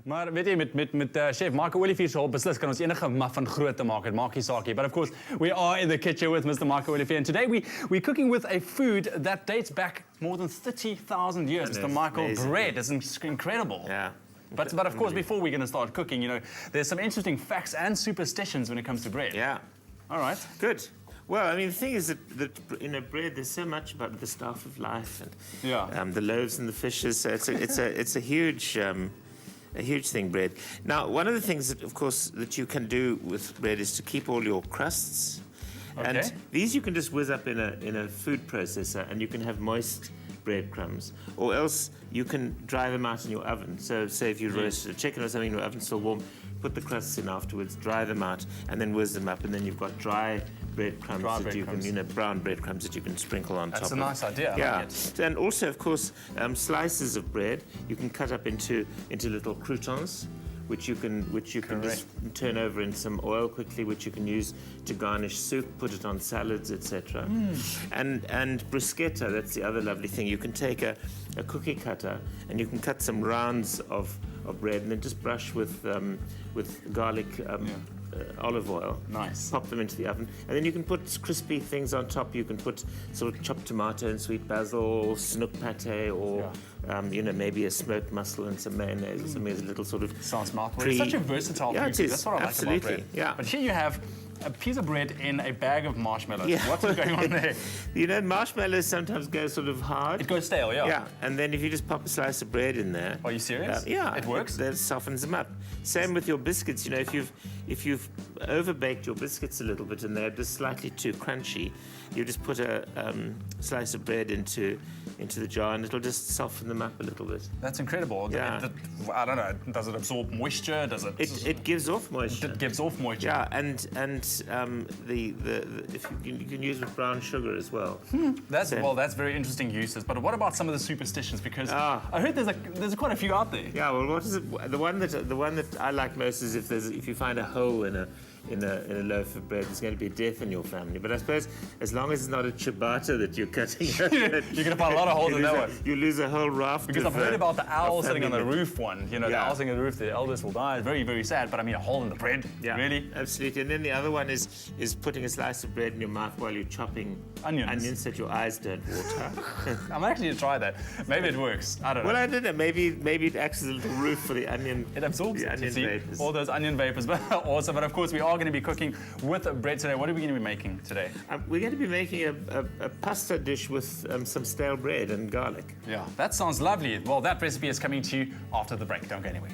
Maar weet jy, met chef Marco Olivier se hulp beslis kan ons enige muffin groot maak. Dit maak nie saak nie. But of course, we are in the kitchen with Mr. Marco Olivier, and today we're cooking with a food that dates back more than 30,000 years. Mr. Michael, amazing. bread is incredible. Yeah. But of course, before we're going to start cooking, you know, there's some interesting facts and superstitions when it comes to bread. Yeah. All right. Good. Well, I mean, the thing is that in a bread, there's so much about the staff of life and the loaves and the fishes. So it's a huge thing, bread. Now, one of the things that, of course, that you can do with bread is to keep all your crusts. Okay. And these you can just whiz up in a food processor, and you can have moist breadcrumbs, or else you can dry them out in your oven. So say if you roast a chicken or something, your oven's still warm, put the crusts in afterwards, dry them out, and then whiz them up, and then you've got dry breadcrumbs you can, you know, brown breadcrumbs that you can sprinkle on top. That's a nice idea. Yeah, I like it. and also, of course, slices of bread you can cut up into little croutons, which you can just turn over in some oil quickly, which you can use to garnish soup, put it on salads, etc. And bruschetta, that's the other lovely thing. You can take a cookie cutter and you can cut some rounds of bread and then just brush with garlic. Olive oil. Nice. Pop them into the oven, and then you can put crispy things on top. You can put sort of chopped tomato and sweet basil, snook pate, or you know, maybe a smoked mussel and some mayonnaise or something as a little sort of. Sounds mouthful. It's such a versatile food. It is. That's what I like about bread. Yeah. But here you have a piece of bread in a bag of marshmallows. Yeah. What's going on there? You know, marshmallows sometimes go sort of hard. It goes stale, yeah. Yeah, and then if you just pop a slice of bread in there. Are you serious? Yeah. It works? That softens them up. Same with your biscuits. You know, if you've overbaked your biscuits a little bit and they're just slightly too crunchy, you just put a slice of bread into the jar and it'll just soften them up a little bit. That's incredible. Yeah. I don't know. Does it absorb moisture? Does it? It gives off moisture. It gives off moisture. Yeah, and if you can use with brown sugar as well. That's very interesting uses. But what about some of the superstitions? Because I heard there's quite a few out there. Yeah. Well, what is it? The one that I like most is if you find a hole in a loaf of bread, there's going to be death in your family. But I suppose as long as it's not a ciabatta that you're cutting, you're going to find a lot of holes in that one. You lose a whole raft. Because I've heard about the owl sitting on the roof one. You know, the owl sitting on the roof, the eldest will die. It's very, very sad. But I mean, a hole in the bread. Yeah, really? Absolutely. And then the other one is putting a slice of bread in your mouth while you're chopping onions so that your eyes don't water. I'm actually going to try that. Maybe it works. I don't know. Well, I don't know. Maybe it acts as a little roof for the onion. It absorbs the onion vapors. All those onion vapors. But awesome. But of course, we are going to be cooking with bread today. What are we going to be making today? We're going to be making a pasta dish with some stale bread and garlic. Yeah, that sounds lovely. Well, that recipe is coming to you after the break. Don't go anywhere.